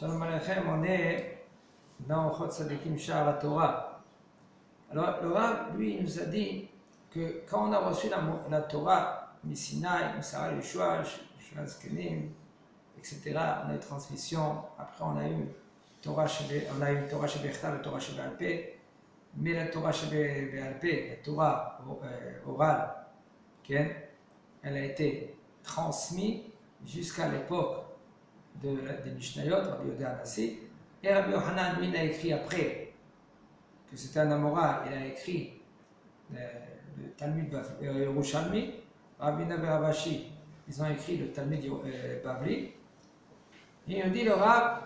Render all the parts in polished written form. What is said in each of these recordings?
Shalom Aleichem, on est dans Chot Tzadikim Sha'ar HaTorah. Alors, le Rav, lui, il nous a dit que quand on a reçu la Torah, Misinaï, Musara Yeshua, Yeshua Zkenim, etc., on a eu transmission, après on a eu Torah Shebechta, la Torah Shebe'al-Peh, mais la Torah Shebe'al-Peh, la Torah orale, elle a été transmise jusqu'à l'époque des Mishnayot, Rabbi Yehuda Hanassi, et Rabbi Yochanan, lui, il a écrit après, que c'était un Amora, il a écrit le Talmud Yerushalmi, Rabbi Naver Avashi, ils ont écrit le Talmud Bavli, et il nous dit le Rav,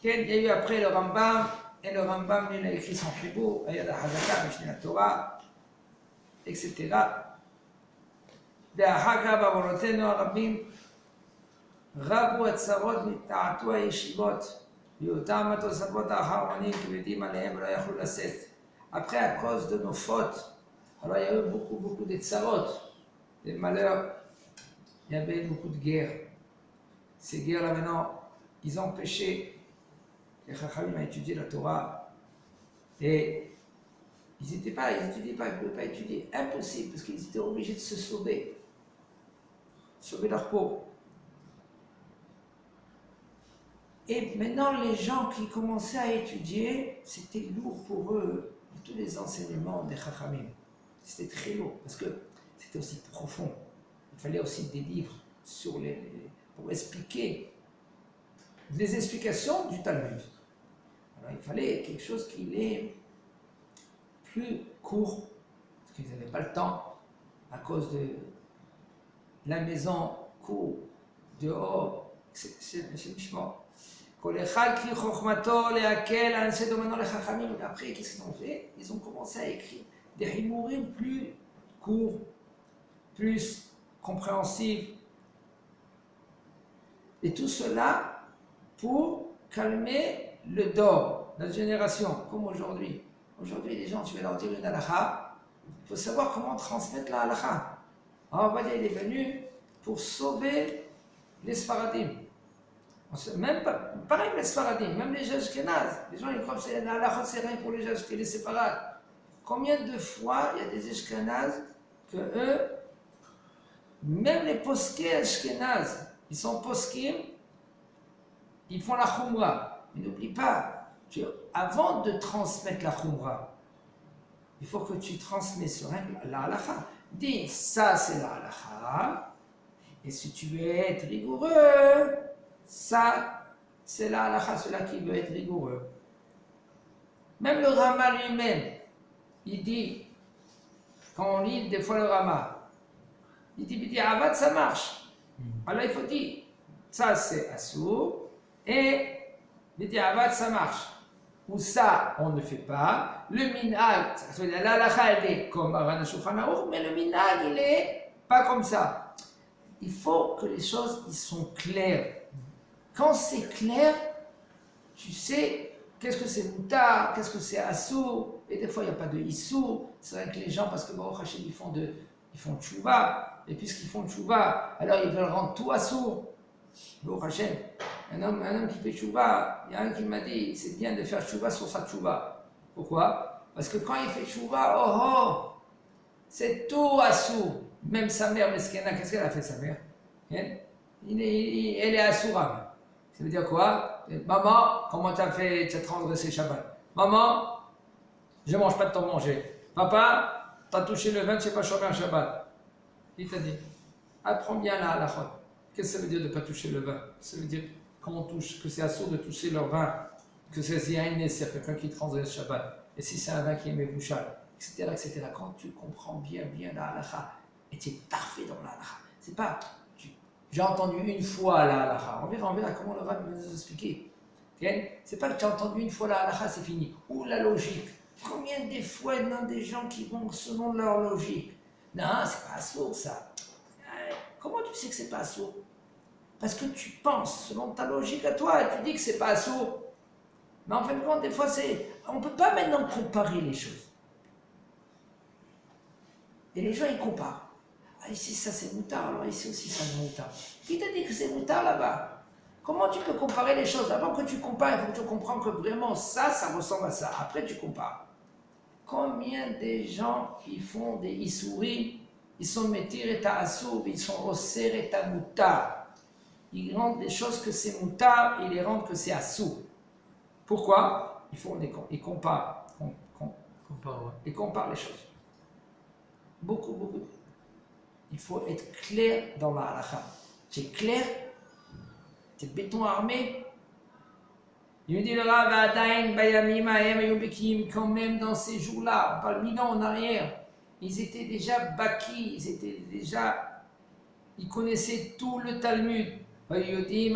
il y a eu après le Rambam, et le Rambam, lui, il a écrit son Chibur, Ayad HaZaka, Mishneh la Torah, etc. ואחר כך בעוונותינו הרבים רבו הצרות מתעתו הישיבות בהיותם התוספות האחרונים כבדים עליהם ולא יכלו לשאת. Après, à cause de nos fautes, alors il y a eu beaucoup de tsarot, des malheurs, il y avait beaucoup de guerres. Ces guerres-là maintenant, ils ont empêché les Chachamim à étudier la Torah et ils n'étudiaient pas, ils ne pouvaient pas étudier. Impossible, parce qu'ils étaient obligés de se sauver leur peau. Et maintenant, les gens qui commençaient à étudier, c'était lourd pour eux, tous les enseignements des Chachamim. C'était très lourd, parce que c'était aussi profond. Il fallait aussi des livres pour expliquer les explications du Talmud. Alors il fallait quelque chose qui est plus court, parce qu'ils n'avaient pas le temps, à cause de la maison court, dehors, c'est méchant. Après, qu'est-ce qu'ils ont fait? Ils ont commencé à écrire des himourim plus courts, plus compréhensibles. Et tout cela pour calmer le dor, notre génération, comme aujourd'hui. Aujourd'hui, les gens, tu vas leur dire une halakha, il faut savoir comment transmettre la halakha. Alors, Obadiah, il est venu pour sauver les Sfaradim. Même pareil que les Sfaradim, même les Ashkenaz. Les gens ils croient que la halakha c'est rien pour les Ashkenaz, les séparades. Combien de fois il y a des Ashkenaz que eux, même les posquets Ashkenaz, ils sont poskim, ils font la khumra. Mais n'oublie pas, avant de transmettre la khumra, il faut que tu transmets sur la halakha. Dis, ça c'est la halakha, et si tu veux être rigoureux, ça c'est la halakha, celui-là qui veut être rigoureux. Même le Rama lui-même, il dit, quand on lit des fois le Rama, il dit, Avad ça marche. Alors il faut dire, ça c'est Assour, et Avad ça marche. Ou ça, on ne fait pas. Le minhag, la halakha, elle est comme Aran HaShulchan Aruch, mais le minhag, il est pas comme ça. Il faut que les choses, ils sont claires. Quand c'est clair, tu sais qu'est-ce que c'est moutar, qu'est-ce que c'est assour, et des fois, il n'y a pas de issour. C'est vrai que les gens, parce que Baruch Hashem, ils font tchouva, et puisqu'ils font tchouva, alors ils veulent rendre tout assour. Baruch Hashem. Un homme qui fait tchouva, il y a un qui m'a dit, c'est bien de faire tchouva sur sa tchouva. Pourquoi? Parce que quand il fait tchouva, c'est tout assour. Même sa mère, Meskena, qu'est-ce qu'elle a fait sa mère? Elle est assourable. Ça veut dire quoi? Maman, comment tu as transgressé Shabbat? Maman, je ne mange pas de ton manger. Papa, tu as touché le vin, tu n'es pas chopé un Shabbat. Il t'a dit, apprends bien la halakha. Qu'est-ce que ça veut dire de ne pas toucher le vin? Ça veut dire quand on touche, que c'est assourd de toucher leur vin, que c'est un nécessaire, quelqu'un qui transgresse Shabbat, et si c'est un vin qui est mébouchal, etc. Quand tu comprends bien la halakha, et tu es parfait dans la halakha, c'est pas, j'ai entendu une fois la halakha, on verra comment le Rav va nous expliquer. Okay? C'est pas que tu as entendu une fois la halakha, c'est fini. Ou la logique. Combien des fois il y a des gens qui vont selon leur logique? Non, c'est pas assourd ça. Comment tu sais que c'est pas assourd? Parce que tu penses selon ta logique à toi et tu dis que c'est pas assourd. Mais en fin de compte, des fois, on ne peut pas maintenant comparer les choses. Et les gens, ils comparent. Ah, ici, ça c'est moutard, alors ici aussi, ça c'est moutard. Qui t'a dit que c'est moutard là-bas? Comment tu peux comparer les choses? Avant que tu compares, il faut que tu comprennes que vraiment ça ressemble à ça. Après, tu compares. Combien de gens qui font des isouris, ils sont métir et ta'assoub, ils sont osser et ta'moutar. Ils rendent des choses que c'est moutar et ils les rendent que c'est assoub. Pourquoi? Ils comparent. Ils comparent les choses. Beaucoup. Il faut être clair dans la halakha. Tu es clair? Tu es béton armé? Il me dit le Rav Adain, Bayamim, Ahem, Ayubekim, quand même dans ces jours-là, on parle 1000 ans en arrière, ils étaient déjà baki, ils connaissaient tout le Talmud. Ils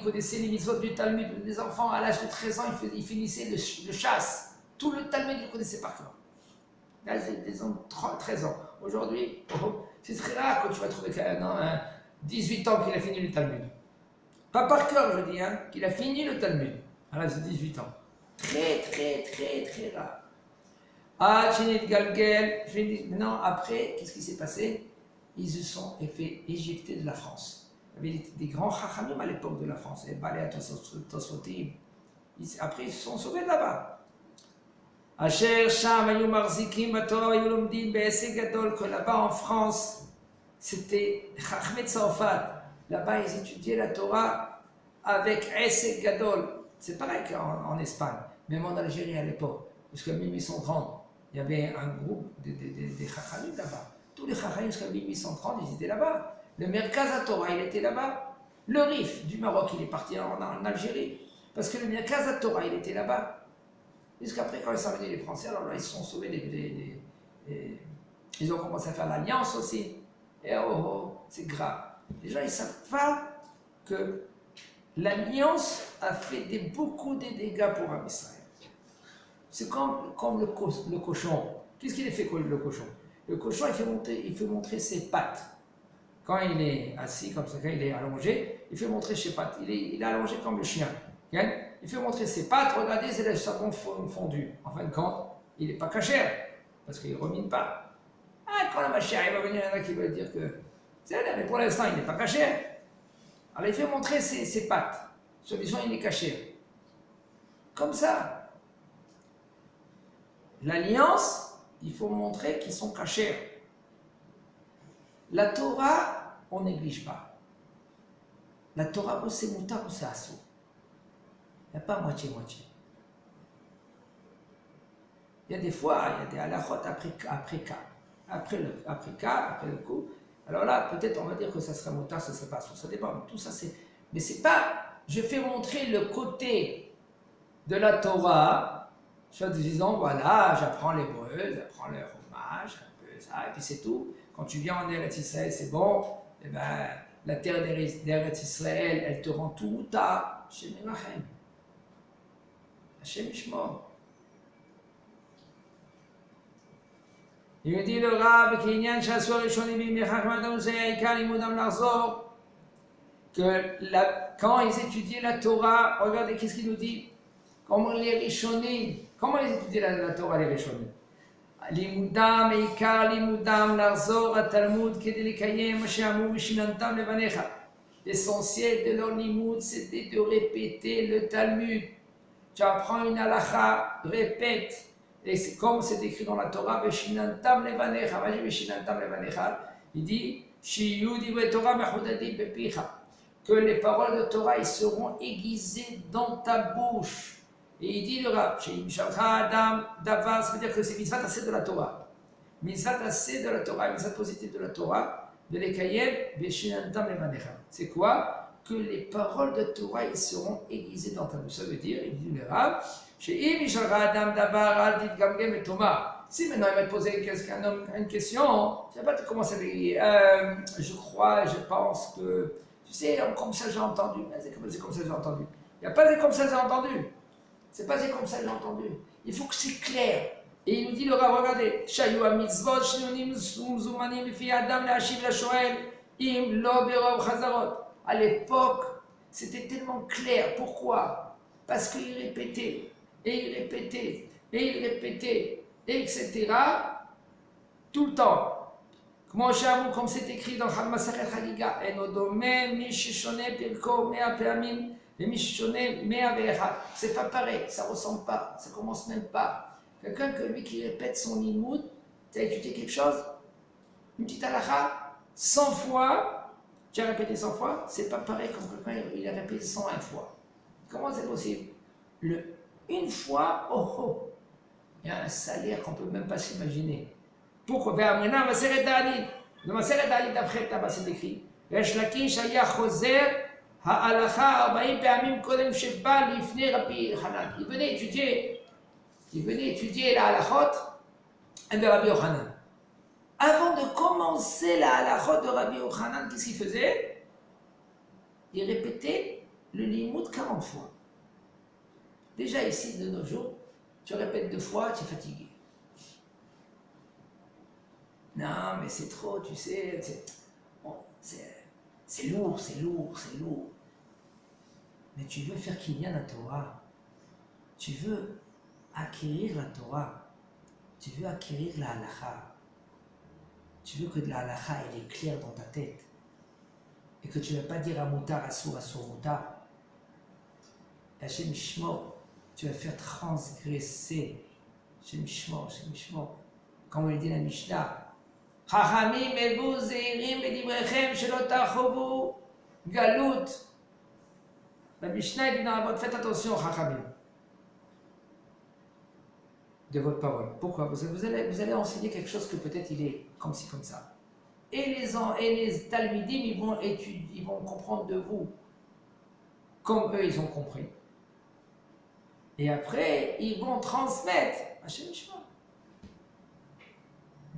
connaissaient les mitzvot du Talmud. Les enfants, à l'âge de 13 ans, ils finissaient le chasse. Tout le Talmud, ils connaissaient par cœur. Là, ils ont 13 ans. Aujourd'hui, c'est très rare que tu vas trouver un 18 ans qu'il a fini le Talmud. Pas par cœur, je dis, qu'il a fini le Talmud à l'âge de 18 ans. Très rare. Ah, Chinit Galgel, maintenant, après, qu'est-ce qui s'est passé? Ils se sont fait éjecter de la France. Il y avait des grands chachamim à l'époque de la France. Après, ils se sont sauvés de là-bas. Asher Sham Ayou Marzikim Batorah Ayou Lomdim Be'esek Gadol, que là-bas en France, c'était Chachmet Tzarfat. Là-bas, ils étudiaient la Torah avec Esek Gadol. C'est pareil qu'en Espagne, même en Algérie à l'époque. Jusqu'à 1830, il y avait un groupe des Chachamim là-bas. Tous les Chachamim jusqu'à 1830, ils étaient là-bas. Le Merkaz Torah, il était là-bas. Le Rif du Maroc, il est parti en Algérie. Parce que le Merkaz Torah, il était là-bas. Jusqu'après, quand ils sont venus les Français, alors là, ils se sont sauvés ils ont commencé à faire l'alliance aussi. Et c'est grave. Les gens, ils ne savent pas que l'alliance a fait beaucoup de dégâts pour Am Israël. C'est comme le cochon. Qu'est-ce qu'il fait le cochon? Le cochon, il fait montrer ses pattes. Quand il est assis comme ça, quand il est allongé, il fait montrer ses pattes. Il est allongé comme le chien. Il fait montrer ses pattes. Regardez, c'est le savon fondu. En fin de compte, il n'est pas caché, parce qu'il ne remine pas. Ah, quand la machère, il va venir, il y en a qui veulent dire que mais pour l'instant, il n'est pas caché. Alors, il fait montrer ses pattes. Soi-disant, il est caché. Comme ça. L'alliance, il faut montrer qu'ils sont cachés. La Torah, on ne néglige pas. La Torah, c'est moutar ou c'est assour. Il n'y a pas moitié-moitié. Il y a des fois, il y a des halachot après cas. Après le coup. Alors là, peut-être on va dire que ça serait moutar, ça serait pas assour. Ça dépend. Tout ça, c'est. Mais c'est pas. Je fais montrer le côté de la Torah, soit disant, voilà, j'apprends l'hébreu, j'apprends le romages, un peu ça, et puis c'est tout. Quand tu viens en Eretz Israël, c'est bon. Eh ben, la terre d'Eretz Israël, elle te rend tout à Hashem Erachem. Hashem Ishmor. Il me dit le Rav, que quand ils étudiaient la Torah, regardez qu'est-ce qu'il nous dit. Comment les Rishonim, comment ils étudiaient la Torah, les Rishonim? לימודם, עיקר לימודם, לחזור התלמוד כדי לקיים מה שאמרו ושיננתם לבניך. L'essentiel de leur limoud, c'était de répéter le Talmud. Tu apprends une halakha, répète. Et c'est comme c'est écrit dans la Torah, Veshinantam levanecha. Vas-y, Veshinantam levanecha. Il dit, Shiyu divrei Torah mechudadim bepicha. Que les paroles de Torah, ils seront aiguisées dans ta bouche. Et il dit le Rav, Sheim Shalcha Adam Davar, ça veut dire que c'est mitzvah assez de la Torah. Mitzvah assez de la Torah, mitzvah positive de la Torah, de l'Ekayem, Veshinantam levanecha. C'est quoi? Que les paroles de Torah, ils seront aiguisées dans ta bouche. Ça veut dire, il dit le Rav, si maintenant il va te poser une question, tu vas pas te commencer à dire je crois, je pense que, tu sais, comme ça j'ai entendu. C'est comme ça j'ai entendu. Il n'y a pas des comme ça j'ai entendu. C'est pas des comme ça j'ai entendu. Il faut que c'est clair. Et il nous dit le Rav, regardez, Shayu mitzvot, shnunim zumanim fi adam le'ashiv la-shoel im lo berov chazarot. À l'époque, c'était tellement clair. Pourquoi? Parce qu'il répétait. Et il répétait, etc. Tout le temps. Comme c'est écrit dans Masachet Chagiga, Enodome, Mishishone, Pirko, Mea Peamim, et Mishishone, Mea Ve'echad. C'est pas pareil, ça ressemble pas, ça commence même pas. Quelqu'un que lui qui répète son limoud, tu as étudié quelque chose, une petite halakha, 100 fois, tu as répété 100 fois, c'est pas pareil comme quelqu'un il a répété 101 fois. Comment c'est possible? Une fois, oh, il y a un salaire qu'on peut même pas s'imaginer. Pourquoi? Maintenant, Maseret Da'anit. Dans Maseret Da'anit, après, là-bas, c'est écrit. Resh Lakish aya choser ha'alacha 40 פעמים קודם שבא לפני Rabbi Yochanan. Il venait étudier la halachot de Rabbi Yochanan. Avant de commencer la halachot de Rabbi Yochanan, qu'est-ce qu'il faisait? Il répétait le limoud 40 fois. Déjà ici, de nos jours, tu répètes 2 fois, tu es fatigué. Non, mais c'est trop, tu sais, c'est lourd. Mais tu veux faire qu'il y ait la Torah. Tu veux acquérir la Torah. Tu veux acquérir la halakha. Tu veux que de la halakha, elle est claire dans ta tête. Et que tu ne vas pas dire à Moutar, Assour, Moutar. Hachem Shmo, tu vas faire transgresser. Hachem Shmo. Comme il dit la Mishnah. חכמים הבו זהירים בדבריכם שלא תחובו גלות. במשנה il dit dans la boîte, faites attention, חכמים, de votre parole. Pourquoi? Vous allez enseigner quelque chose que peut-être il est comme ci, comme ça. Et les talmidim, ils vont comprendre de vous comme eux, ils ont compris. Et après, ils vont transmettre. Hachem Shema.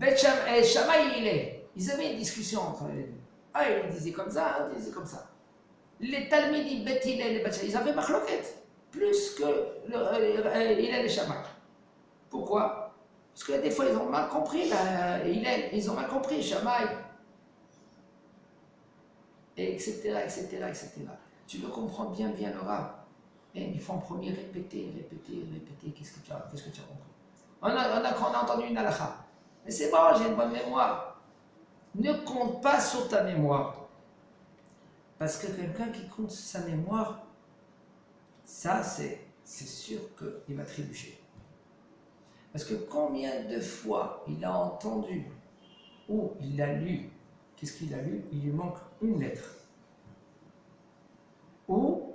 Shammai, ils avaient une discussion entre les deux. Il disait comme ça, il disait comme ça. Les Talmidim, Bet Hillel et Bet Shammai, ils avaient machloket, plus que Hillel et Shammai. Pourquoi? Parce que des fois, ils ont mal compris Hillel, ils ont mal compris Shammai, etc. Tu veux comprendre bien le Rav. Et il faut en premier répéter. Qu'est-ce que tu as compris? On a entendu une halakha. Mais c'est bon, j'ai une bonne mémoire. Ne compte pas sur ta mémoire. Parce que quelqu'un qui compte sur sa mémoire, ça, c'est sûr qu'il va trébucher. Parce que combien de fois il a entendu ou il a lu, qu'est-ce qu'il a lu? Il lui manque une lettre. Ou,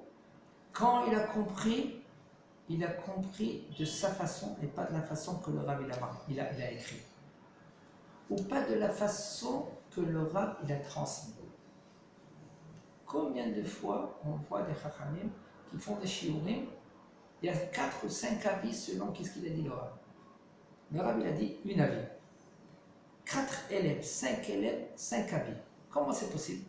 quand il a compris de sa façon et pas de la façon que le Rav il a écrit. Ou pas de la façon que le Rav il a transmis. Combien de fois on voit des Chachamim qui font des shiurim, il y a 4 ou 5 avis selon qu'est-ce qu'il a dit le Rav. Le Rav il a dit une avis. 4 élèves, 5 élèves, 5 avis. Comment c'est possible?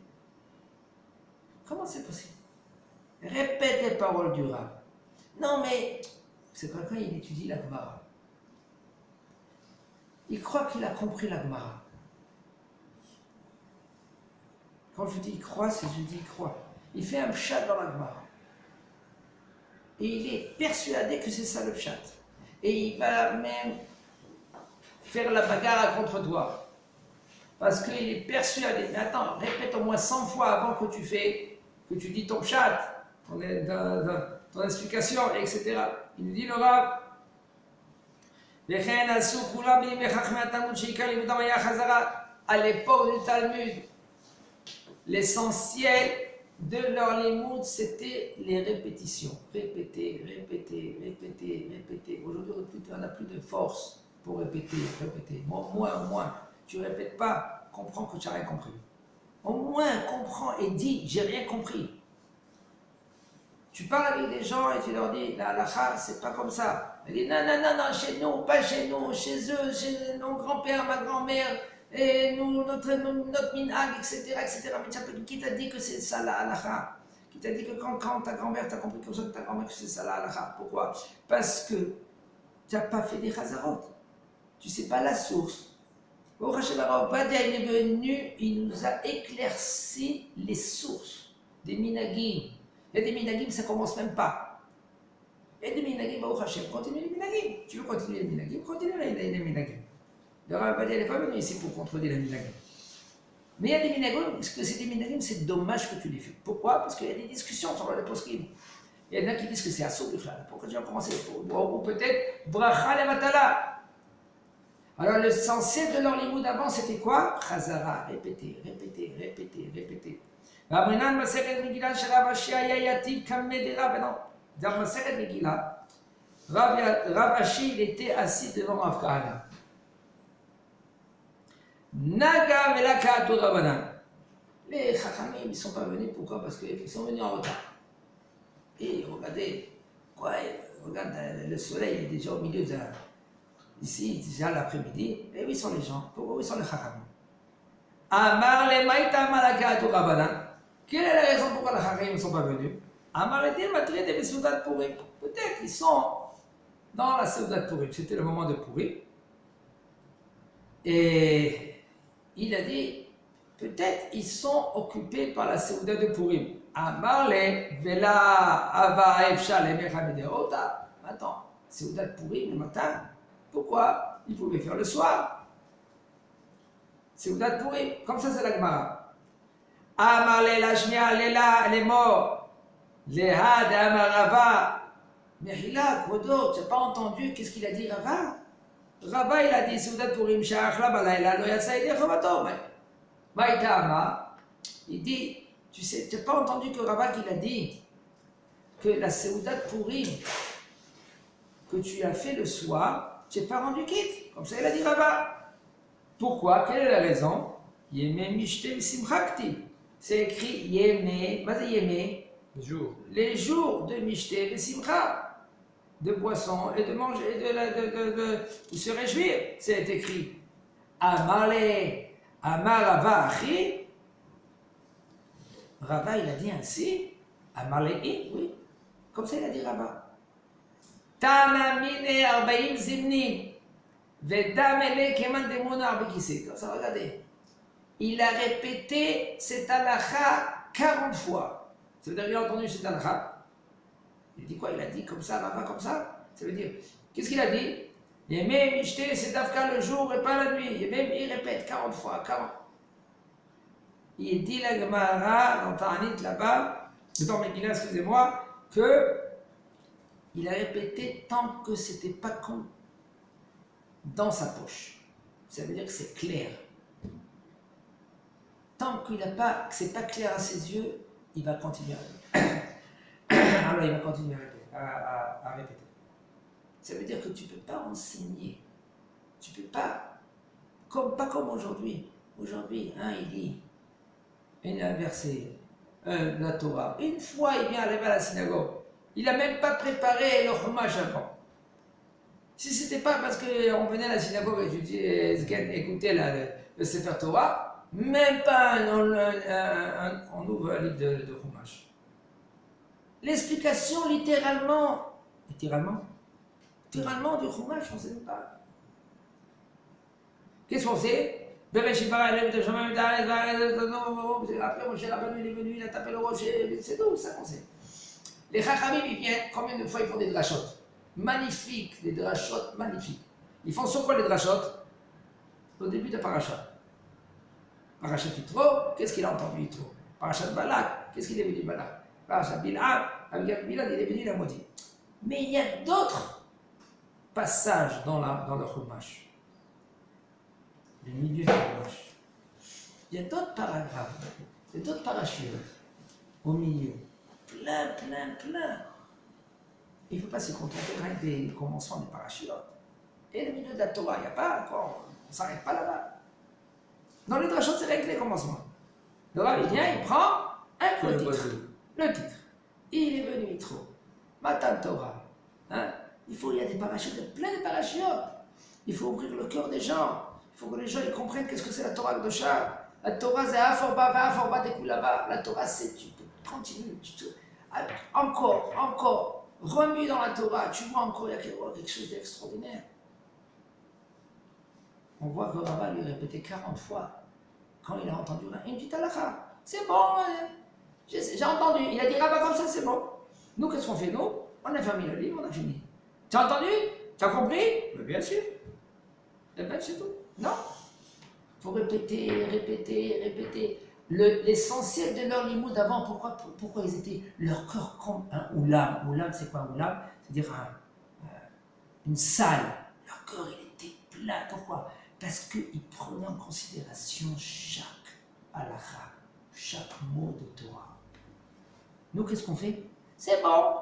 Répète les paroles du Rav. Non mais, c'est quelqu'un il étudie la Gemara. Il croit qu'il a compris la Gemara. Quand je dis il croit, c'est je dis il croit. Il fait un pshat dans la Gemara. Et il est persuadé que c'est ça le pshat. Et il va même faire la bagarre contre toi. Parce qu'il est persuadé. Mais attends, répète au moins 100 fois avant que tu dis ton pshat, ton explication, etc. Il nous dit le Rav. À l'époque du Talmud, l'essentiel de leur limoud, c'était les répétitions. Répéter. Aujourd'hui, on n'a plus de force pour répéter. Moins. Tu ne répètes pas, comprends que tu n'as rien compris. Au moins, comprends et dis, j'ai rien compris. Tu parles avec des gens et tu leur dis, la halakha, c'est pas comme ça. Elle dit, non, chez nous, pas chez nous, chez eux, chez nos grands-pères, ma grand-mère, et nous, notre minhag, etc. Mais qui t'a dit que c'est ça la halakha? Qui t'a dit que quand ta grand-mère t'a compris comme ça, ta grand-mère, que c'est ça la halakha? Pourquoi? Parce que tu n'as pas fait des chazarot. Tu ne sais pas la source. Au Hashem Badia, il est venu, il nous a éclairci les sources des minagim. Il y a des minagim, ça ne commence même pas. Il y a des minagim, au Hashem, continue les minagim. Tu veux continuer les minagim, continue les minagim. Le Rav Badia n'est pas venu ici pour contrôler les minagim. Mais il y a des minagim, est-ce que c'est des minagim, c'est dommage que tu les fais. Pourquoi? Parce qu'il y a des discussions sur les poskim. Il y en a qui disent que c'est assour, pourquoi tu vas commencer? Ou peut-être bracha le matala. Alors le censé de leur limoud avant, c'était quoi? Chazara, répéter, répéter, répéter, répéter. Abrinan Maseret Megillah, Sharav Ashi Ayayativ Kamedera, ben non. Dans Maseret Megillah, Rav Ashi, il était assis devant Rav Kahana. Naga Melaka Rabanan. Les Chachamim, ils ne sont pas venus, pourquoi? Parce qu'ils sont venus en retard. Et regardez, quoi, regarde, le soleil est déjà au milieu de. Ici, déjà l'après-midi, et où ils sont les gens? Pourquoi où sont les Chachamim? Amar le Maïta Malaka Rabanan. Quelle est la raison pourquoi les Chachamim ne sont pas venus? Amar le Matri de Soudat Pourim. Peut-être ils sont dans la Soudat Pourim, c'était le moment de Pourim. Et il a dit, peut-être ils sont occupés par la Souda de Pourim. Amarle, Vela, Ava, Efsha, le Mechamedeota. Attends, Souda de Pourim le matin, pourquoi? Ils pouvaient faire le soir. Souda de Pourim, comme ça c'est la Gemara. Amarle, Lashmia, Lela, les morts, les Had, Amarava. Mehila, Kodo, tu n'as pas entendu qu'est-ce qu'il a dit Rava? Rava, il a dit Soudat Pourim, Shachla, Balayla, Loyasaïde, Chobato. Maïtama, il dit, tu sais, tu n'as pas entendu que Rava il a dit que la Soudat Pourim que tu as fait le soir, tu n'es pas rendu quitte. Comme ça, il a dit Rava. Pourquoi? Quelle est la raison? Yeme Mishte Simchakti. C'est écrit Yeme, vas-y Yeme. Les jours de Mishte Simcha. De boisson et de manger, de se réjouir, c'est écrit. Amale, Amarava Achi. Rava, il a dit ainsi. Amalei, oui. Comme ça, il a dit Rava. Tanamine Arbaim Zimnin. Vedamele Keman Demona Arbekise. Comme ça, regardez. Il a répété cette halakha 40 fois. Ça veut dire qu'il a entendu cette halakha. Il dit quoi? Il a dit comme ça, Rava, comme ça. Ça veut dire, qu'est-ce qu'il a dit? Yemé, Mishte, c'est d'Afka le jour et pas la nuit. Yemé, il répète 40 fois, 40. Il dit la Gemara dans Ta'anit là-bas, dans Megillah, excusez-moi, que il a répété tant que c'était pas con dans sa poche. Ça veut dire que c'est clair. Tant qu'il n'a pas, que c'est pas clair à ses yeux, il va continuer à répéter. Alors il va continuer à répéter. Ça veut dire que tu ne peux pas enseigner. Tu ne peux pas, pas comme aujourd'hui. Aujourd'hui, il dit un verset de la Torah. Une fois, il vient arriver à la synagogue. Il n'a même pas préparé le chumash avant. Si ce n'était pas parce qu'on venait à la synagogue écouter le Sefer Torah, même pas on ouvre un livre de chumash. L'explication littéralement du chumash, on ne sait même pas. Qu'est-ce qu'on sait? Après, Moshe Rabbeinu, il est venu, il a tapé le rocher, c'est tout, ça qu'on sait. Les Chachamim, ils viennent, combien de fois ils font des drachotes? Magnifiques, des drachotes magnifiques. Ils font sur quoi les drachotes? Au début de Parashat. Parashat Yitro, qu'est-ce qu'il a entendu Yitro? Parashat Balak, qu'est-ce qu'il est venu Balak? Parashat Bil'am, avec Bil'am, il est venu, il a maudit. Mais il y a d'autres passages dans le Chumash. Le milieu du Chumash. Il y a d'autres paragraphes, il y a d'autres parachutes au milieu. Plein. Il ne faut pas se contenter avec des commencements des parachutes. Et le milieu de la Torah, il n'y a pas encore, on ne s'arrête pas là-bas. Dans les drachot, c'est avec les commencements. Le Rav, il vient, il prend le titre. Il est venu, il trouve. Matan Torah. Il y a des parachutes, plein de parachutes. Il faut ouvrir le cœur des gens. Il faut que les gens ils comprennent qu'est-ce que c'est la Torah de Shah. La Torah, c'est Aforba, des coups là-bas. La Torah, c'est tu continues. Encore. Remue dans la Torah. Tu vois encore, il y a quelque chose d'extraordinaire. On voit que Rava lui répétait 40 fois quand il a entendu une petite halakha. C'est bon, j'ai entendu. Il a dit Rava comme ça, c'est bon. Nous, qu'est-ce qu'on fait? Nous, on a fermé le livre, on a fini. Tu as entendu? Tu as compris? Mais bien sûr. Eh bien, c'est tout. Non. faut répéter, répéter, répéter. L'essentiel de leur limoud avant, pourquoi ils étaient leur cœur comme un oulam. Oulam, c'est quoi un oulam? C'est-à-dire une salle. Leur cœur, il était plein. Pourquoi? Parce qu'ils prenaient en considération chaque halakha, chaque mot de Torah. Nous, qu'est-ce qu'on fait? C'est bon.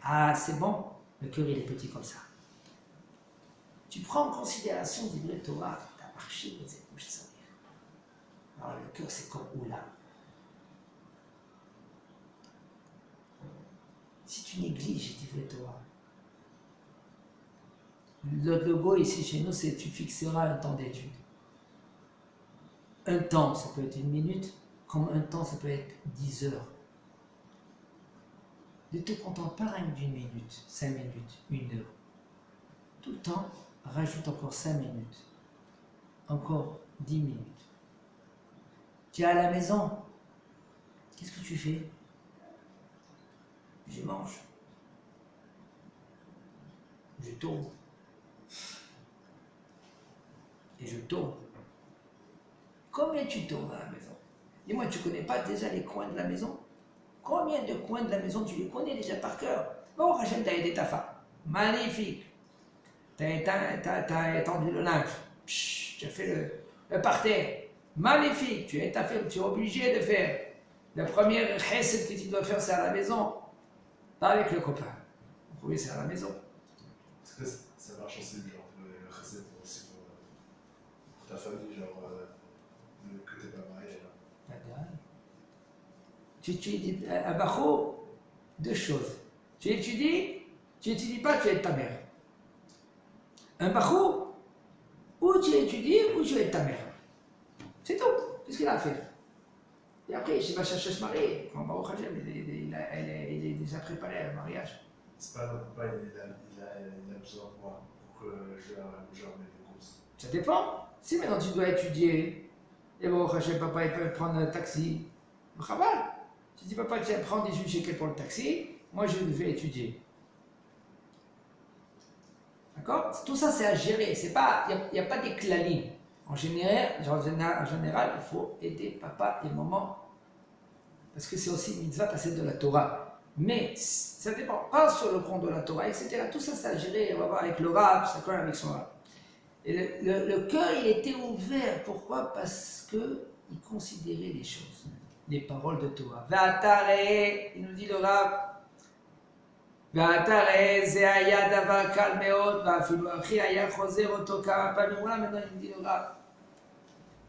Ah, c'est bon. Le cœur, il est petit comme ça. Tu prends en considération du vrai Torah, tu as marché les épaules, ça veut dire. Alors, le cœur, c'est comme oulam. Si tu négliges du vrai Torah, le logo ici chez nous, c'est tu fixeras un temps d'étude. Un temps, ça peut être 1 minute, comme un temps, ça peut être 10 heures. Ne te contente pas rien d'1 minute, 5 minutes, 1 heure. Tout le temps, rajoute encore 5 minutes, encore 10 minutes. Tu es à la maison, qu'est-ce que tu fais? Je mange. Je tourne. Et je tourne. Combien tu tournes à la maison? Dis-moi, tu ne connais pas déjà les coins de la maison? Combien de coins de la maison tu les connais déjà par cœur? Bon, Rachel, tu as aidé ta femme. Magnifique. Tu as étendu le linge. Psh, tu as fait le parterre. Magnifique. Tu es obligé de faire. Le premier chesed que tu dois faire, c'est à la maison. Pas avec le copain. Le premier, c'est à la maison. Est-ce que ça marche aussi, genre, le chesed aussi pour ta famille, genre, que t'es pas marié, là? Tu étudies à Bacho, 2 choses. Tu étudies pas, tu aides ta mère. Un Bacho, ou tu étudies, ou tu aides ta mère. C'est tout. Qu'est-ce qu'il a à faire? Et après, il va chercher à se marier. Quand Baruch Hashem, il est déjà préparé au mariage. C'est pas mon papa, il a besoin de moi pour que je leur mette des courses. Ça dépend. Si maintenant tu dois étudier, et Baruch Hashem, papa, il peut prendre un taxi. Chaval. Tu dis, papa, tiens, prends 18 shekels pour le taxi, moi je vais étudier. D'accord? Tout ça, c'est à gérer. Il n'y a pas des clalim. En général, il faut aider papa et maman. Parce que c'est aussi une mitzvah passer de la Torah. Mais ça ne dépend pas sur le compte de la Torah, etc. Tout ça, c'est à gérer. On va voir avec le rab, ça colle avec son rab. Et le cœur, il était ouvert. Pourquoi? Parce qu'il considérait les choses. Les paroles de Torah. V'atare, il nous dit le rab. V'atare, ze haya davar kal meod, v'afilu achi haya choser oto kama pamim. Voilà, maintenant il nous dit le rab.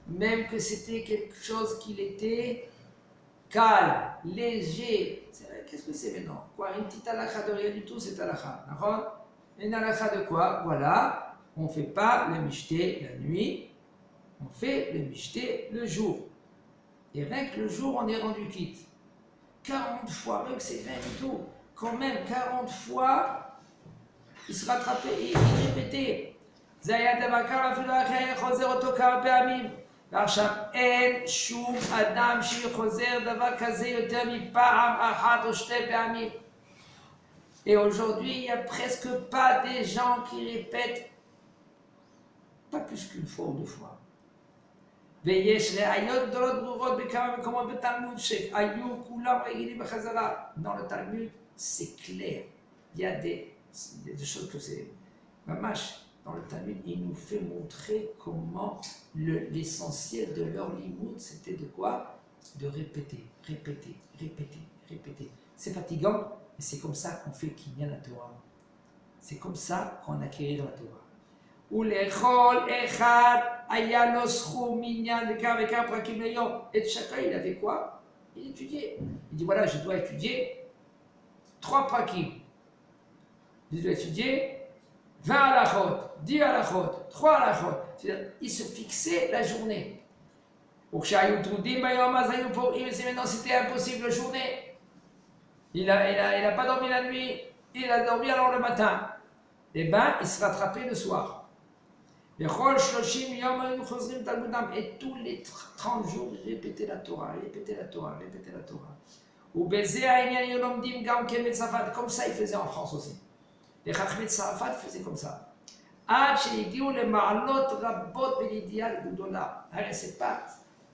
Même que c'était quelque chose qu'il était calme, léger. Qu'est-ce que c'est maintenant? Quoi? Une petite halakha de rien du tout, c'est halakha. D'accord? Une halakha de quoi? Voilà, on ne fait pas le mishté la nuit, on fait le mishté le jour. Et rien que le jour, on est rendu quitte. 40 fois, même que c'est rien du tout. Quand même, 40 fois, il se rattrapait et il répétait. Zayat Abakar, Afilu Achaya, Choser Otoka, Peamim. ועכשיו אין שום אדם שחוזר דבר כזה יותר מפעם אחת או 2 פעמים. Et aujourd'hui, il n'y a presque pas des gens qui répètent pas plus qu'une fois ou 2 fois. ויש ראיות גדולות ברורות בכמה מקומות בתלמוד שהיו כולם רגילים בחזרה. Dans le Talmud, c'est clair. Il y a des choses que c'est ממש. Dans le Talmud, il nous fait montrer comment l'essentiel de leur limoud, c'était de quoi? De répéter, répéter, répéter, répéter. C'est fatigant, mais c'est comme ça qu'on fait qu'il y a la Torah. C'est comme ça qu'on acquiert la Torah. ולכל אחד היה לו סכום מניין וכמה פרקים ליום. Et chacun, il avait quoi? Il étudiait. Il dit voilà, je dois étudier 3 prakim. Je dois étudier 20 halachot, 10 halachot, 3 halachot. C'est-à-dire, il se fixait la journée. Pour que maintenant c'était impossible la journée. Il n'a pas dormi la nuit, il a dormi alors le matin. Eh bien, il se rattrapait le soir. Et tous les 30 jours, il répétait la Torah, répétait la Torah, répétait la Torah. Comme ça, il faisait en France aussi. Les Chachmei Tzarafat faisaient comme ça. עד שהגיעו למעלות רבות ולאידיאל גדולה. הרי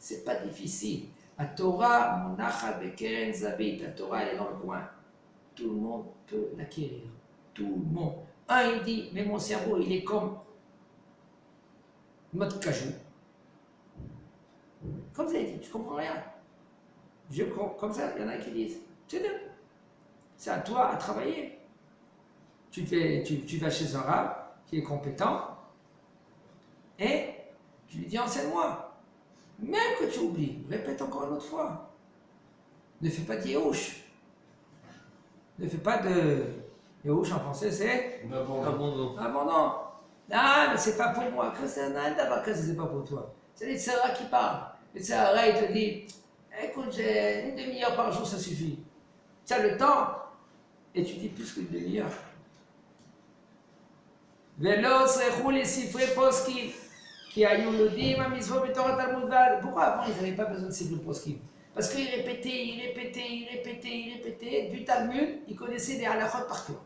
c'est pas difficile. התורה מונחת בקרן זווית, התורה elle est dans le coin. Tout le monde peut l'acquérir. Tout le monde. Un, il dit, mais mon cerveau, il est comme notre cajou. Comme vous avez dit, je comprends rien. Comme ça, il y en a qui disent, c'est bien. C'est à toi à travailler. Tu vas chez un arabe qui est compétent et tu lui dis, enseigne-moi. Même que tu oublies, répète encore une autre fois. Ne fais pas de yéhouch. Ne fais pas de... Yéhouch en français, c'est... Abandon. Abandon. Ah, mais c'est pas pour moi. Que c'est d'abord que c'est pas pour toi. C'est les Tzara qui parlent. Les Tzara, il te dit, écoute, j'ai une demi-heure par jour, ça suffit. Tu as le temps et tu dis plus qu'une demi-heure. Velo srechou les sifrei poskim. Qui a eu ma mitzvot b'Torah Talmud Vad. Pourquoi avant ils n'avaient pas besoin de sifrei poskim? Parce qu'ils répétaient du Talmud, ils connaissaient les halachot par cœur.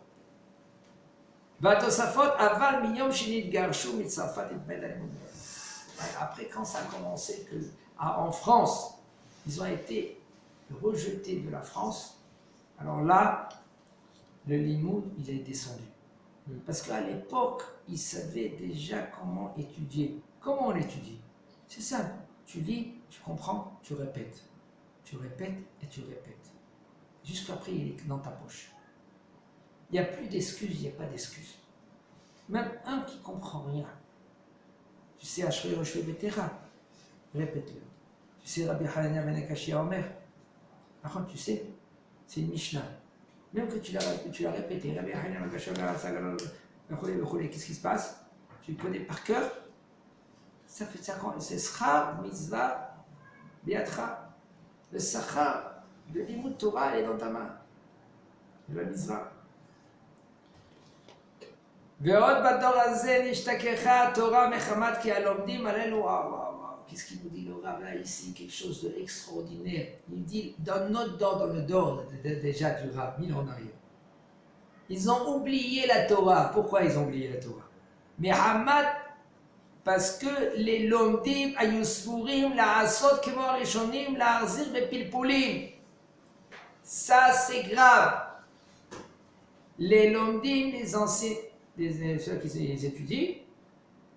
Vatosafot aval miyom shinit garshu mitzarfat et bed alemud. Après, quand ça a commencé en France, ils ont été rejetés de la France, alors là, le limoud, il est descendu. Parce qu'à l'époque, ils savaient déjà comment étudier. Comment on étudie? C'est simple. Tu lis, tu comprends, tu répètes. Tu répètes et tu répètes. Jusqu'après, il est dans ta poche. Il n'y a plus d'excuses, il n'y a pas d'excuses. Même un qui ne comprend rien. Tu sais, Ashrei Roshve Betera, répète-le. Tu sais, Rabbi Hanania ben Akashi Omer. Par contre, tu sais, c'est une Mishnah. Même que tu l'as répété, Rabbi Hanania ben Akashi Omer, qu'est-ce qui se passe? Tu le connais par cœur. Ça fait ça quand c'est Schar, Mitzvah, Beatra. Le Sachar de l'Imout Torah, elle est dans ta main. De la Mitzvah. ועוד בדור הזה נשתכחה התורה מחמת כי הלומדים עלינו וואו. Qu'est-ce qu'il nous dit le Rav là ici? Quelque chose d'extraordinaire. Il dit dans notre dor, dans le dor déjà du Rav, 1000 ans en arrière. Ils ont oublié la Torah. Pourquoi ils ont oublié la Torah? Mais Hamad, parce que les lomdim ayusfurim la asot kemo rishonim la arzir bepilpulim. Ça c'est grave. Les lomdim, les anciens, ceux qui étudient,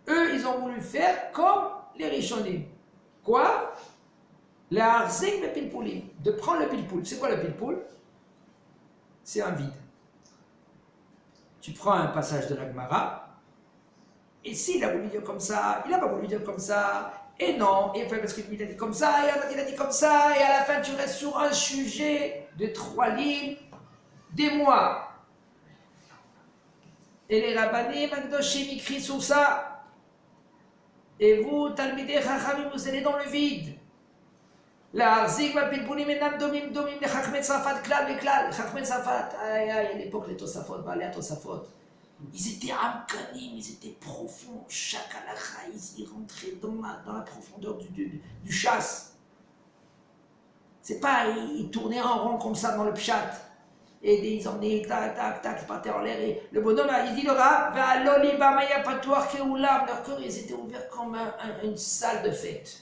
eux, ils ont voulu faire comme les Rishonim. Quoi? La harzik le pilpoulim. De prendre le pilpoul. C'est quoi le pilpoul? C'est un vide. Tu prends un passage de la Gemara, et s'il a voulu dire comme ça, il n'a pas voulu dire comme ça, et non, et parce qu'il a dit comme ça, et il a dit comme ça, et à la fin tu restes sur un sujet de 3 lignes, des mois. Et les rabbanim Magdoshim écrivent sur ça. Et vous, Talmidei Chachamim, vous allez dans le vide. La Harzik, ma Pilpulim, et Namdomim, Domim, les Chachmet Safat, Klal, les Klal, les Chachmet Safat. Aïe, aïe, à l'époque, les Tosafot, Balé Tosafot. Ils étaient amkanim, ils étaient profonds. Chaque halakha, ils rentraient dans la profondeur du chasse. C'est pas, ils tournaient en rond comme ça dans le pshat. Et ils emmenaient tac, tac, tac, ils partaient en l'air. Et le bonhomme, il dit le Rav, leur cœur, ils étaient ouverts comme une salle de fête.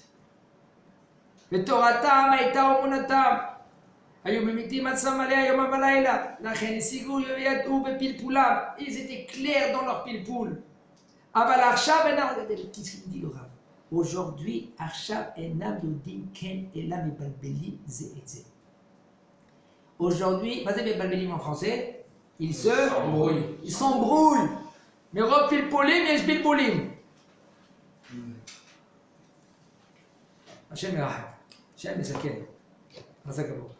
Le Toratam, Aïta, Omunatam, Ayumimitim, Matsam, Alea, Yoma, Balaïla, Nachen, Sigou, Yoyadou, Pilpoulam. Ils étaient clairs dans leur pilpoul. Aval Arshab, qu'est-ce qu'il dit le Rav? Aujourd'hui, Arshab, Enam, Yodim, Ken, Elam, Balbeli, Ze et Ze. Aujourd'hui, vas-y les balbelim en français, ils s'embrouillent. Mais Rob Pilpolim et Jbilpolim. Hachem Erahim. Hachem Esaken. Razakabo.